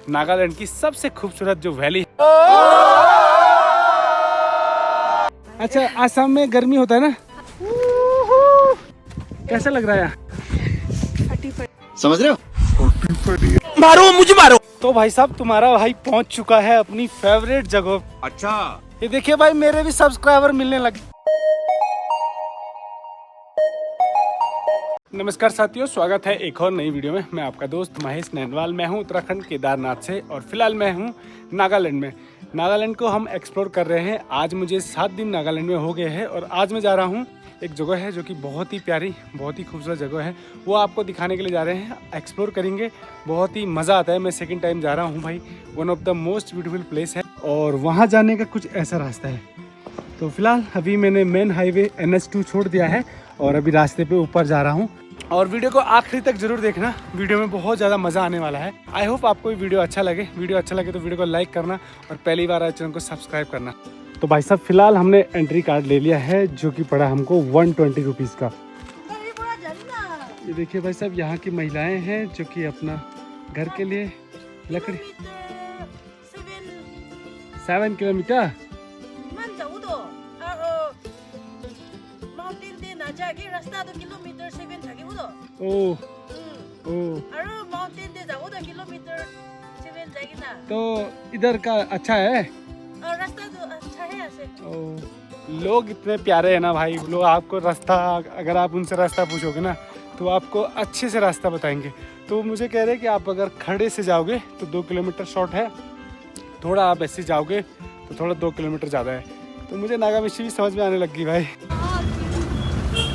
नागालैंड की सबसे खूबसूरत जो वैली। अच्छा, आसाम में गर्मी होता है ना, कैसा लग रहा है यहाँ? समझ रहे हो? मारो मुझे मारो। तो भाई साहब तुम्हारा भाई पहुंच चुका है अपनी फेवरेट जगह। अच्छा, ये देखिए भाई मेरे भी सब्सक्राइबर मिलने लगे। नमस्कार साथियों, स्वागत है एक और नई वीडियो में। मैं आपका दोस्त महेश नैनवाल। मैं हूं उत्तराखंड केदारनाथ से और फिलहाल मैं हूं नागालैंड में। नागालैंड को हम एक्सप्लोर कर रहे हैं। आज मुझे 7 दिन नागालैंड में हो गए हैं और आज मैं जा रहा हूं एक जगह है जो कि बहुत ही प्यारी, बहुत ही खूबसूरत जगह है। वो आपको दिखाने के लिए जा रहे हैं, एक्सप्लोर करेंगे। बहुत ही मज़ा आता है। मैं सेकेंड टाइम जा रहा हूँ भाई। One of the most beautiful place है और वहाँ जाने का कुछ ऐसा रास्ता है। तो फिलहाल अभी मैंने मेन हाईवे NH2 छोड़ दिया है और अभी रास्ते पे ऊपर जा रहा हूँ। और वीडियो को आखिरी तक जरूर देखना, वीडियो में बहुत ज़्यादा मज़ा आने वाला है। आई होप आपको ये वीडियो अच्छा लगे। वीडियो अच्छा लगे तो वीडियो को लाइक करना और पहली बार आए चैनल को सब्सक्राइब करना। तो भाई साहब फिलहाल हमने एंट्री कार्ड ले लिया है जो कि पड़ा हमको 120 रुपीज़ का। ये देखिए भाई साहब, यहाँ की महिलाएं हैं जो कि अपना घर के लिए लकड़ी 7 किलोमीटर ओ तो इधर का अच्छा है। लोग इतने प्यारे हैं ना भाई, लोग आपको रास्ता, अगर आप उनसे रास्ता पूछोगे ना तो आपको अच्छे से रास्ता बताएंगे। तो मुझे कह रहे हैं कि आप अगर खड़े से जाओगे तो 2 किलोमीटर शॉर्ट है, थोड़ा आप ऐसे जाओगे तो थोड़ा 2 किलोमीटर ज़्यादा है। तो मुझे नागामिशी भी समझ में आने लगी भाई।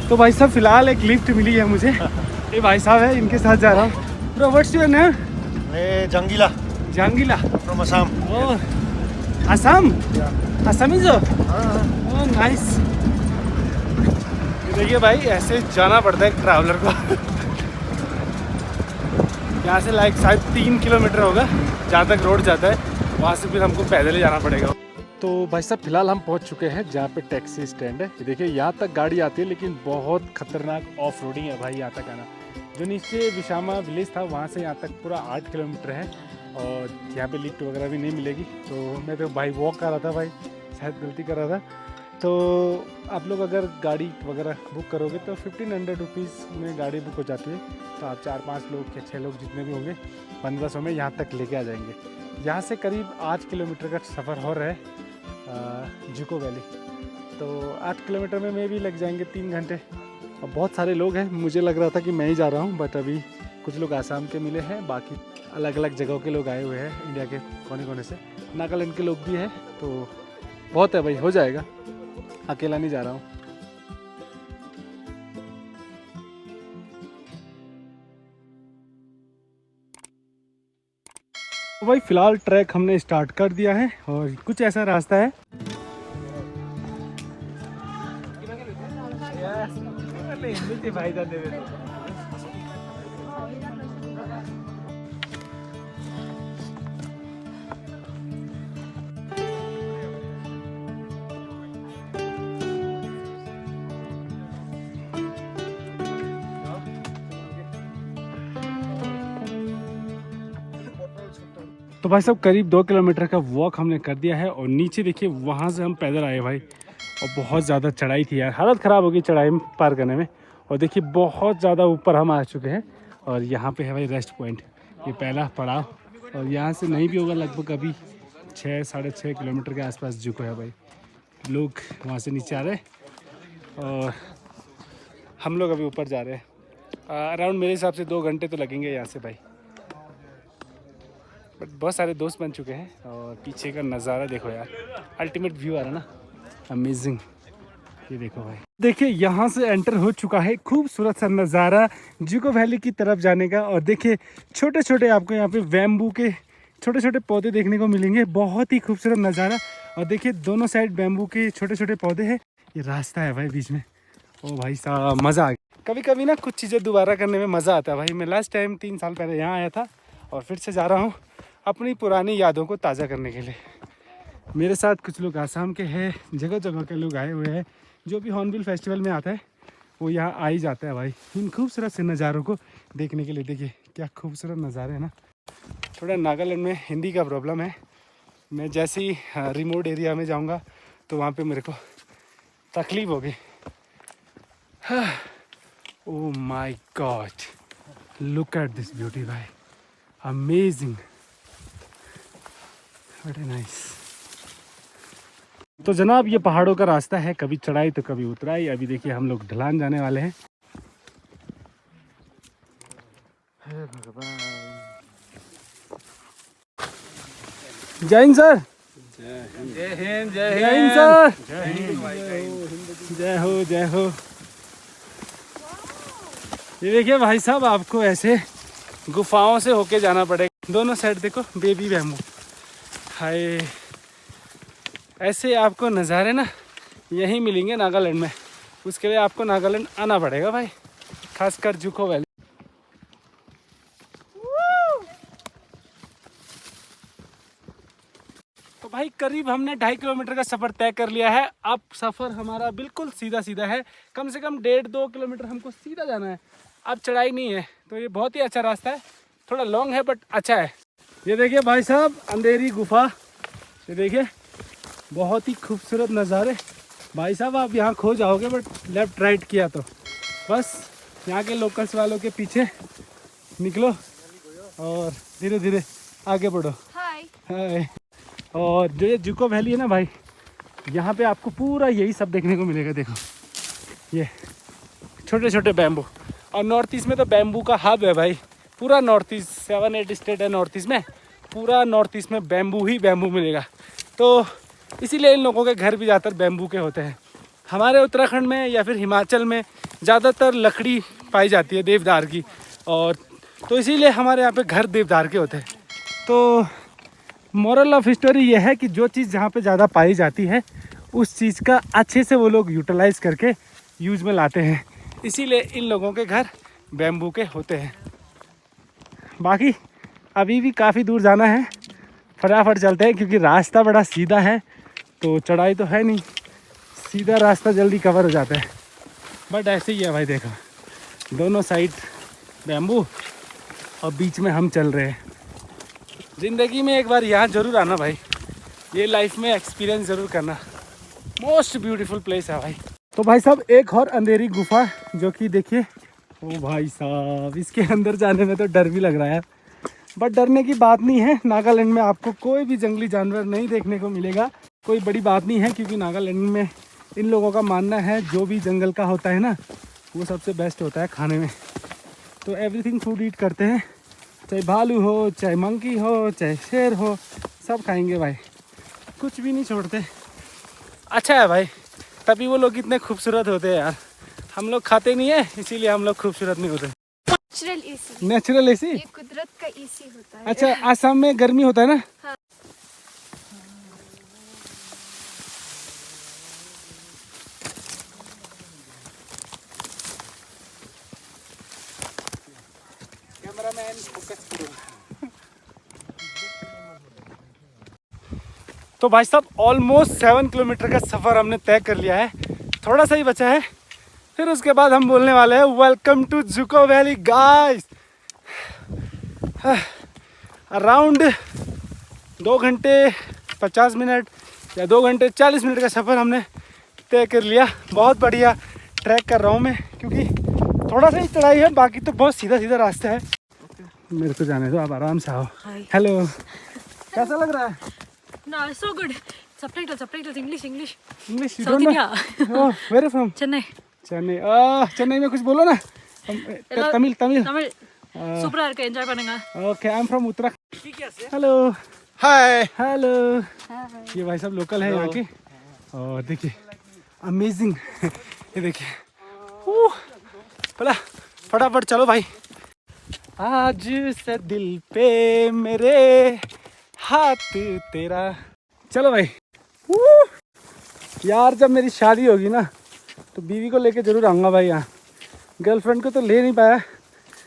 तो भाई साहब फिलहाल एक लिफ्ट मिली है मुझे। ये भाई साहब है, इनके साथ जा रहा हूँ। Bro what's your name? मैं जंगीला जंगीला फ्रॉम असम। ओह असम, असमीज हो? Oh nice. देखिए भाई ऐसे जाना पड़ता है ट्रैवलर को। यहाँ से लाइक शायद 3 किलोमीटर होगा जहाँ तक रोड जाता है, वहाँ से फिर हमको पैदल ही जाना पड़ेगा। तो भाई साहब फिलहाल हम पहुँच चुके हैं जहाँ पे टैक्सी स्टैंड है। देखिए यहाँ तक गाड़ी आती है लेकिन बहुत खतरनाक ऑफ रोडिंग है भाई यहाँ तक आना। जो नीचे विशामा विलेज था वहाँ से यहाँ तक पूरा 8 किलोमीटर है और यहाँ पे लिफ्ट वगैरह भी नहीं मिलेगी। तो मैं तो भाई वॉक कर रहा था भाई, शायद गलती कर रहा था। तो आप लोग अगर गाड़ी वगैरह बुक करोगे तो 1500 रुपीज़ में गाड़ी बुक हो जाती है। तो आप 4-5 लोग या 6 लोग जितने भी होंगे 1500 में यहाँ तक लेके आ जाएंगे। यहाँ से करीब 8 किलोमीटर का सफ़र हो रहा है जुको वैली। तो 8 किलोमीटर में भी लग जाएंगे 3 घंटे। और बहुत सारे लोग हैं, मुझे लग रहा था कि मैं ही जा रहा हूँ बट अभी कुछ लोग आसाम के मिले हैं, बाकी अलग अलग जगहों के लोग आए हुए हैं, इंडिया के कोने कोने से, नागालैंड के लोग भी हैं। तो बहुत है भाई, हो जाएगा, अकेला नहीं जा रहा हूँ। तो भाई फिलहाल ट्रैक हमने स्टार्ट कर दिया है और कुछ ऐसा रास्ता है। तो भाई साहब करीब 2 किलोमीटर का वॉक हमने कर दिया है और नीचे देखिए वहाँ से हम पैदल आए भाई और बहुत ज़्यादा चढ़ाई थी यार, हालत ख़राब हो गई चढ़ाई पार करने में। और देखिए बहुत ज़्यादा ऊपर हम आ चुके हैं और यहाँ पे है भाई रेस्ट पॉइंट, ये पहला पड़ाव। और यहाँ से नहीं भी होगा लगभग अभी 6-6.5 किलोमीटर के आसपास जुको है भाई। लोग वहाँ से नीचे आ रहे हैं और हम लोग अभी ऊपर जा रहे हैं। अराउंड मेरे हिसाब से 2 घंटे तो लगेंगे यहाँ से भाई। बट बहुत सारे दोस्त बन चुके हैं और पीछे का नज़ारा देखो यार, अल्टीमेट व्यू आ रहा है ना, अमेजिंग। ये देखो भाई, देखिए यहाँ से एंटर हो चुका है खूबसूरत सा नज़ारा जुको वैली की तरफ जाने का। और देखिए छोटे छोटे आपको यहाँ पे बैम्बू के छोटे छोटे पौधे देखने को मिलेंगे, बहुत ही खूबसूरत नज़ारा। और देखिए दोनों साइड बैम्बू के छोटे छोटे पौधे हैं, ये रास्ता है भाई बीच में। ओ भाई साहब मज़ा आ गया। कभी कभी ना कुछ चीज़ें दोबारा करने में मज़ा आता है भाई। मैं लास्ट टाइम 3 साल पहले यहाँ आया था और फिर से जा रहा हूँ अपनी पुरानी यादों को ताज़ा करने के लिए। मेरे साथ कुछ लोग आसाम के हैं, जगह जगह के लोग आए हुए हैं। जो भी हॉर्नबिल फेस्टिवल में आता है वो यहाँ आ ही जाता है भाई इन खूबसूरत से नज़ारों को देखने के लिए। देखिए क्या खूबसूरत नज़ारे हैं ना। थोड़ा नागालैंड में हिंदी का प्रॉब्लम है। मैं जैसे ही रिमोट एरिया में जाऊंगा तो वहाँ पे मेरे को तकलीफ होगी। Oh my God, look at this beauty भाई, अमेजिंग, व्हाट ए नाइस। तो जनाब ये पहाड़ों का रास्ता है, कभी चढ़ाई तो कभी उतराई। अभी देखिए हम लोग ढलान जाने वाले हैं। हे भगवान। जय हिंद सर। जय हिंद जय हिंद सर। जय हो जय हो। ये देखिए भाई साहब, आपको ऐसे गुफाओं से होके जाना पड़ेगा। दोनों साइड देखो बेबी बैम्बू। हाय, ऐसे आपको नज़ारे ना यहीं मिलेंगे नागालैंड में। उसके लिए आपको नागालैंड आना पड़ेगा भाई, खासकर जुको वैली। तो भाई करीब हमने 2.5 किलोमीटर का सफ़र तय कर लिया है। अब सफ़र हमारा बिल्कुल सीधा सीधा है, कम से कम 1.5-2 किलोमीटर हमको सीधा जाना है। अब चढ़ाई नहीं है, तो ये बहुत ही अच्छा रास्ता है। थोड़ा लॉन्ग है बट अच्छा है। ये देखिए भाई साहब, अंधेरी गुफा। ये देखिए बहुत ही खूबसूरत नज़ारे। भाई साहब आप यहाँ खो जाओगे, बट लेफ़्ट राइट किया तो बस यहाँ के लोकल्स वालों के पीछे निकलो और धीरे धीरे आगे बढ़ो। हाय। और जो ये जुको वैली है ना भाई, यहाँ पे आपको पूरा यही सब देखने को मिलेगा। देखो ये छोटे छोटे बैम्बू, और नॉर्थ ईस्ट में तो बैम्बू का हब है भाई। पूरा नॉर्थ ईस्ट, 7-8 स्टेट है नॉर्थ ईस्ट में, पूरा नॉर्थ ईस्ट में बैम्बू ही बैम्बू मिलेगा। तो इसीलिए इन लोगों के घर भी ज़्यादातर बैम्बू के होते हैं। हमारे उत्तराखंड में या फिर हिमाचल में ज़्यादातर लकड़ी पाई जाती है देवदार की, और तो इसीलिए हमारे यहाँ पे घर देवदार के होते हैं। तो मोरल ऑफ स्टोरी ये है कि जो चीज़ जहाँ पे ज़्यादा पाई जाती है उस चीज़ का अच्छे से वो लोग यूटिलाइज़ करके यूज में लाते हैं। इसीलिए इन लोगों के घर बैम्बू के होते हैं। बाकी अभी भी काफ़ी दूर जाना है, फटाफट चलते हैं क्योंकि रास्ता बड़ा सीधा है। तो चढ़ाई तो है नहीं, सीधा रास्ता जल्दी कवर हो जाता है। बट ऐसे ही है भाई, देखो दोनों साइड बैम्बू और बीच में हम चल रहे हैं। ज़िंदगी में एक बार यहाँ ज़रूर आना भाई, ये लाइफ में एक्सपीरियंस ज़रूर करना। मोस्ट ब्यूटीफुल प्लेस है भाई। तो भाई साहब एक और अंधेरी गुफा, जो कि देखिए, ओ भाई साहब इसके अंदर जाने में तो डर भी लग रहा है, बट डरने की बात नहीं है। नागालैंड में आपको कोई भी जंगली जानवर नहीं देखने को मिलेगा, कोई बड़ी बात नहीं है, क्योंकि नागालैंड में इन लोगों का मानना है जो भी जंगल का होता है ना, वो सबसे बेस्ट होता है खाने में। तो एवरीथिंग फूड ईट करते हैं, चाहे भालू हो, चाहे मंकी हो, चाहे शेर हो, सब खाएंगे भाई, कुछ भी नहीं छोड़ते। अच्छा है भाई, तभी वो लोग इतने खूबसूरत होते हैं यार। हम लोग खाते नहीं है, इसीलिए हम लोग खूबसूरत नहीं होते। नेचुरल एसी, नेचुरल एसी, ये कुदरत का एसी होता है। अच्छा आसाम में गर्मी होता है ना? हाँ। कैमरामैन फोकस करो। तो भाई साहब ऑलमोस्ट 7 किलोमीटर का सफ़र हमने तय कर लिया है, थोड़ा सा ही बचा है, फिर उसके बाद हम बोलने वाले हैं welcome to Dzukou valley guys. Around 2 घंटे 50 मिनट या 2 घंटे 40 मिनट का सफ़र हमने तय कर लिया। बहुत बढ़िया ट्रैक कर रहा हूँ मैं, क्योंकि थोड़ा सा ही चढ़ाई है, बाकी तो बहुत सीधा सीधा रास्ता है। मेरे को जाने दो, आप आराम से आओ। हेलो, कैसा लग रहा है? No, so good. Subtitles, English. English? South India. Where from? Chennai. Chennai. Chennai में कुछ बोलो ना, तमिल। Tamil. Super है, enjoy करेंगे। Okay, I am from Uttarakhand. Hello hi. Hello. ये भाई सब लोकल है यहाँ के, और देखिए अमेजिंग। ये देखिए, फटाफट चलो भाई। आज से दिल पे मेरे हाथ तेरा। चलो भाई। यार जब मेरी शादी होगी ना, तो बीवी को लेके जरूर आऊँगा भाई यहाँ। गर्लफ्रेंड को तो ले नहीं पाया,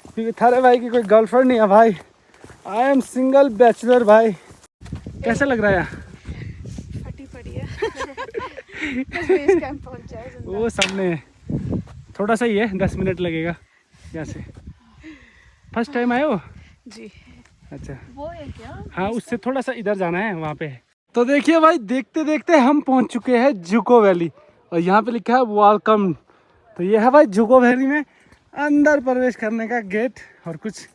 क्योंकि थारे भाई की कोई गर्लफ्रेंड नहीं है भाई। आई एम सिंगल बैचलर भाई। कैसा लग रहा है यहाँ? फटी पड़ी है। बेस कैंप पहुंच जाए जिंदा। वो सामने थोड़ा सा ही है, 10 मिनट लगेगा यहाँ से। फर्स्ट टाइम आए हो? जी। अच्छा वो है क्या? हाँ, उससे थोड़ा सा इधर जाना है, वहाँ पे है। तो देखिए भाई, देखते देखते हम पहुँच चुके हैं जुको वैली और यहाँ पे लिखा है वेलकम। तो ये है भाई जुको वैली में अंदर प्रवेश करने का गेट और कुछ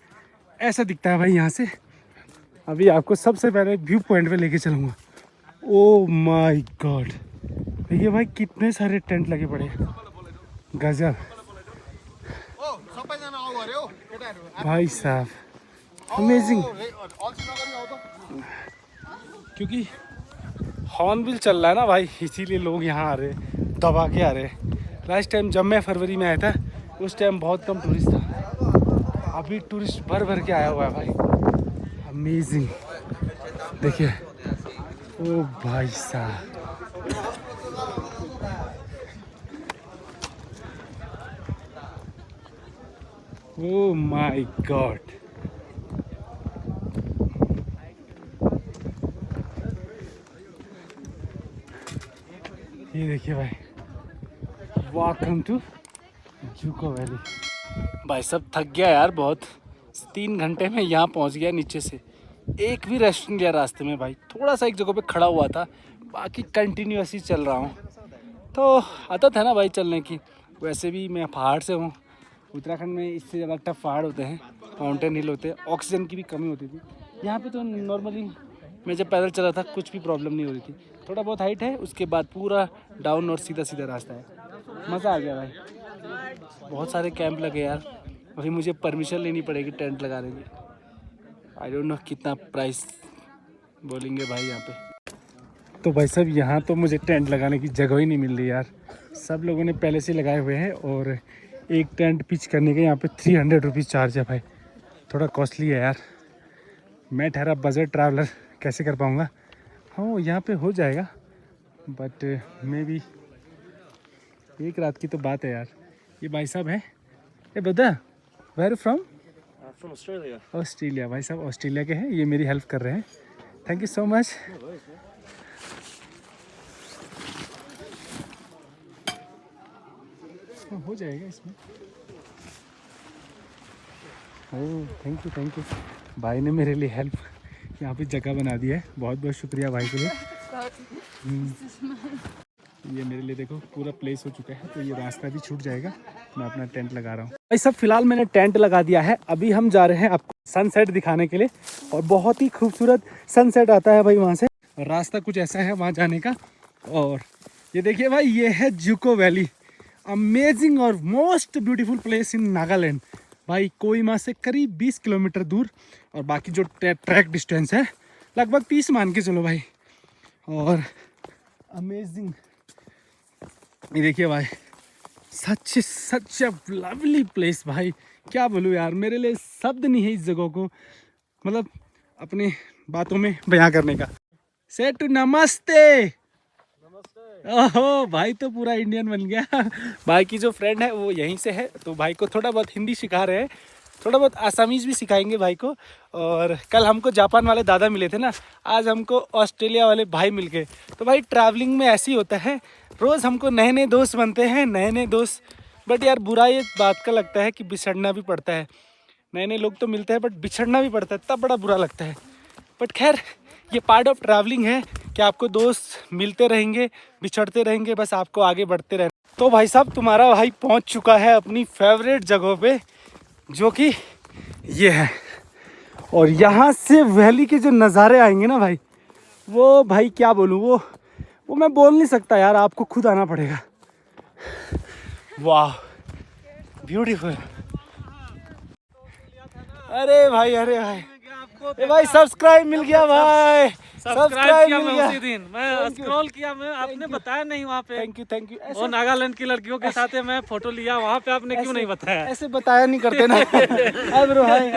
ऐसा दिखता है भाई यहाँ से। अभी आपको सबसे पहले व्यू पॉइंट पे लेके चलूँगा। ओ माय गॉड, देखिए भाई कितने सारे टेंट लगे पड़े हैं, गजब भाई साहब, अमेजिंग। क्योंकि हॉर्नबिल चल रहा है ना भाई, इसीलिए लोग यहाँ आ रहे हैं, दबा के आ रहे हैं। लास्ट टाइम जब मैं फरवरी में आया था उस टाइम बहुत कम टूरिस्ट था, अभी टूरिस्ट भर भर के आया हुआ है भाई, अमेजिंग। देखिए ओ भाई साहब, ओ माय गॉड, ये देखिए भाई, वेलकम टू जुको वैली। भाई सब थक गया यार बहुत, 3 घंटे में यहाँ पहुँच गया नीचे से। एक भी रेस्टोरेंट लिया रास्ते में भाई, थोड़ा सा एक जगह पे खड़ा हुआ था, बाकी कंटिन्यूस ही चल रहा हूँ। तो आदत है ना भाई चलने की, वैसे भी मैं पहाड़ से हूँ। उत्तराखंड में इससे ज़्यादा टफ पहाड़ होते हैं, माउंटेन हिल होते हैं, ऑक्सीजन की भी कमी होती थी। यहाँ पे तो नॉर्मली मैं जब पैदल चला था कुछ भी प्रॉब्लम नहीं हो रही थी। थोड़ा बहुत हाइट है, उसके बाद पूरा डाउन और सीधा सीधा रास्ता है। मज़ा आ गया भाई, बहुत सारे कैंप लगे यार। अभी मुझे परमिशन लेनी पड़ेगी टेंट लगाने की। आई डोंट नो कितना प्राइस बोलेंगे भाई यहाँ पे। तो भाई साहब यहाँ तो मुझे टेंट लगाने की जगह ही नहीं मिल रही यार, सब लोगों ने पहले से लगाए हुए हैं और एक टेंट पिच करने के यहाँ पे 300 रुपीज़ चार्ज है भाई, थोड़ा कॉस्टली है यार। मैं ठहरा बजट ट्रैवलर, कैसे कर पाऊँगा। हाँ यहाँ पे हो जाएगा, बट मे बी एक रात की तो बात है यार। ये भाई साहब है, ए brother where are from? From Australia. Australia. भाई साहब ऑस्ट्रेलिया के हैं, ये मेरी हेल्प कर रहे हैं, थैंक यू सो मच। हो जाएगा इसमें। ओह थैंक यू भाई ने मेरे लिए हेल्प, यहाँ पे जगह बना दी है, बहुत बहुत शुक्रिया भाई के लिए। ये मेरे लिए देखो पूरा प्लेस हो चुका है, तो ये रास्ता भी छूट जाएगा, मैं अपना टेंट लगा रहा हूँ भाई सब। फिलहाल मैंने टेंट लगा दिया है, अभी हम जा रहे हैं आपको सनसेट दिखाने के लिए, और बहुत ही खूबसूरत सनसेट आता है भाई वहाँ से। और रास्ता कुछ ऐसा है वहाँ जाने का। और ये देखिए भाई, ये है जुको वैली, अमेजिंग और most beautiful place in Nagaland भाई। कोहिमा से करीब 20 किलोमीटर दूर, और बाकी जो ट्रैक डिस्टेंस है लगभग 30 मान के चलो भाई। और अमेजिंग, ये देखिए भाई, सच अ लवली प्लेस भाई, क्या बोलूँ यार, मेरे लिए शब्द नहीं है इस जगह को मतलब अपनी बातों में बयां करने का। सेठ नमस्ते। ओहो भाई तो पूरा इंडियन बन गया। भाई की जो फ्रेंड है वो यहीं से है, तो भाई को थोड़ा बहुत हिंदी सिखा रहे हैं, थोड़ा बहुत आसामीज़ भी सिखाएंगे भाई को। और कल हमको जापान वाले दादा मिले थे ना, आज हमको ऑस्ट्रेलिया वाले भाई मिल गए। तो भाई ट्रैवलिंग में ऐसे ही होता है, रोज़ हमको नए नए दोस्त बनते हैं, नए नए दोस्त। बट यार बुरा ये बात का लगता है कि बिछड़ना भी पड़ता है, नए नए लोग तो मिलते हैं बट बिछड़ना भी पड़ता है, तब बड़ा बुरा लगता है। बट खैर ये पार्ट ऑफ ट्रैवलिंग है कि आपको दोस्त मिलते रहेंगे, बिछड़ते रहेंगे, बस आपको आगे बढ़ते रहना। तो भाई साहब तुम्हारा भाई पहुंच चुका है अपनी फेवरेट जगह पे, जो कि ये है। और यहाँ से वैली के जो नज़ारे आएंगे ना भाई, वो भाई क्या बोलूँ, वो मैं बोल नहीं सकता यार, आपको खुद आना पड़ेगा। वाह ब्यूटीफुल। अरे भाई ए भाई सब्सक्राइब मिल गया भाई, सब्सक्राइब किया मैं उसी दिन, मैं स्क्रॉल किया, मैं आपने बताया नहीं वहाँ पे। Thank you. वो नागालैंड की लड़कियों के साथ मैं फोटो लिया, वहाँ पे आपने क्यों नहीं बताया? ऐसे बताया नहीं करते ना। ब्रो भाई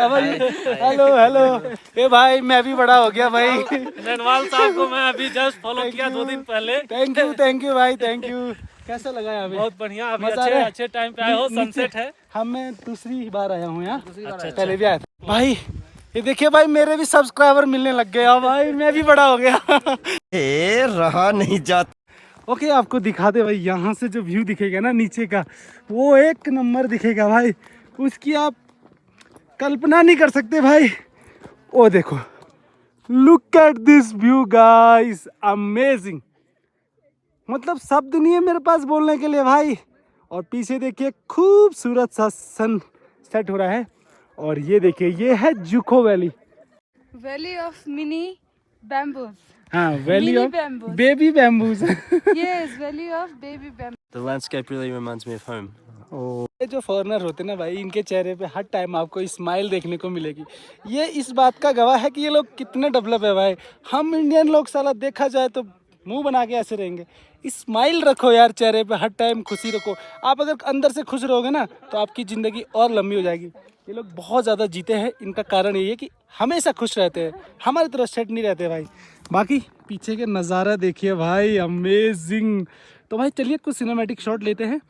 हेलो ए भाई, मैं भी बड़ा हो गया भाई। ननवाल साहब को मैं अभी जस्ट फॉलो किया 2 दिन पहले। थैंक यू भाई, थैंक यू। कैसा लगा यहाँ पे? बहुत बढ़िया, अभी मजा आ रहा है? अच्छे टाइम पे आए हो, सनसेट है। मैं दूसरी बार आया हूँ यहाँ, पहले भी आया था भाई। ये देखिए भाई, मेरे भी सब्सक्राइबर मिलने लग गए भाई, मैं भी बड़ा हो गया। रहा नहीं जाता। ओके आपको दिखा दे भाई, यहाँ से जो व्यू दिखेगा ना नीचे का, वो एक नंबर दिखेगा भाई, उसकी आप कल्पना नहीं कर सकते भाई। ओ देखो, look at this view guys, amazing. मतलब शब्द नहीं है मेरे पास बोलने के लिए भाई। और पीछे देखिए खूबसूरत सा सन सेट हो रहा है। और ये देखिए, ये है Dzukou valley. Valley of mini bamboos. हाँ, valley Mini of bamboos. Baby bamboos. Yes, Valley of baby bamboos. The landscape really reminds me of home. ये जो फॉरेनर होते हैं ना भाई, इनके चेहरे पे हर टाइम आपको स्माइल देखने को मिलेगी। ये इस बात का गवाह है कि ये लोग कितने डेवलप है भाई। हम इंडियन लोग साला देखा जाए तो मुंह बना के ऐसे रहेंगे। स्माइल रखो यार चेहरे पे, हर टाइम खुशी रखो। आप अगर अंदर से खुश रहोगे ना तो आपकी ज़िंदगी और लंबी हो जाएगी। ये लोग बहुत ज़्यादा जीते हैं, इनका कारण यही है कि हमेशा खुश रहते हैं, हमारी तरह सेट नहीं रहते भाई। बाकी पीछे के नज़ारा देखिए भाई, अमेजिंग। तो भाई चलिए कुछ सिनेमैटिक शॉट लेते हैं।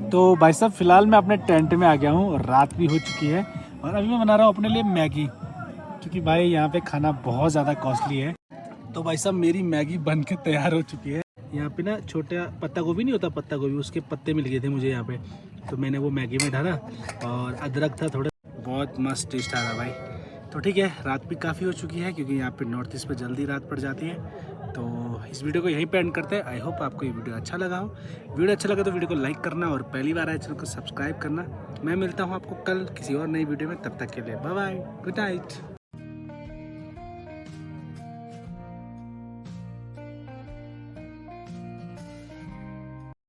तो भाई साहब फिलहाल मैं अपने टेंट में आ गया हूँ और रात भी हो चुकी है। और अभी मैं बना रहा हूँ अपने लिए मैगी, क्योंकि भाई यहाँ पे खाना बहुत ज़्यादा कॉस्टली है। तो भाई साहब मेरी मैगी बन के तैयार हो चुकी है। यहाँ पे ना छोटा पत्ता गोभी नहीं होता, पत्ता गोभी, उसके पत्ते मिल गए थे मुझे यहाँ पे, तो मैंने वो मैगी में डाला। और अदरक था थोड़ा, बहुत मस्त टेस्ट आ रहा भाई। तो ठीक है, रात भी काफ़ी हो चुकी है क्योंकि यहाँ पे नॉर्थ ईस्ट पे जल्दी रात पड़ जाती है। तो इस वीडियो को यहीं पे एंड करते हैं। आई होप आपको ये वीडियो अच्छा लगा हो। वीडियो अच्छा लगा तो वीडियो को लाइक करना और पहली बार आए चैनल को सब्सक्राइब करना। मैं मिलता हूँ आपको कल किसी और नई वीडियो में, तब तक के लिए बाय बाय, गुड नाइट।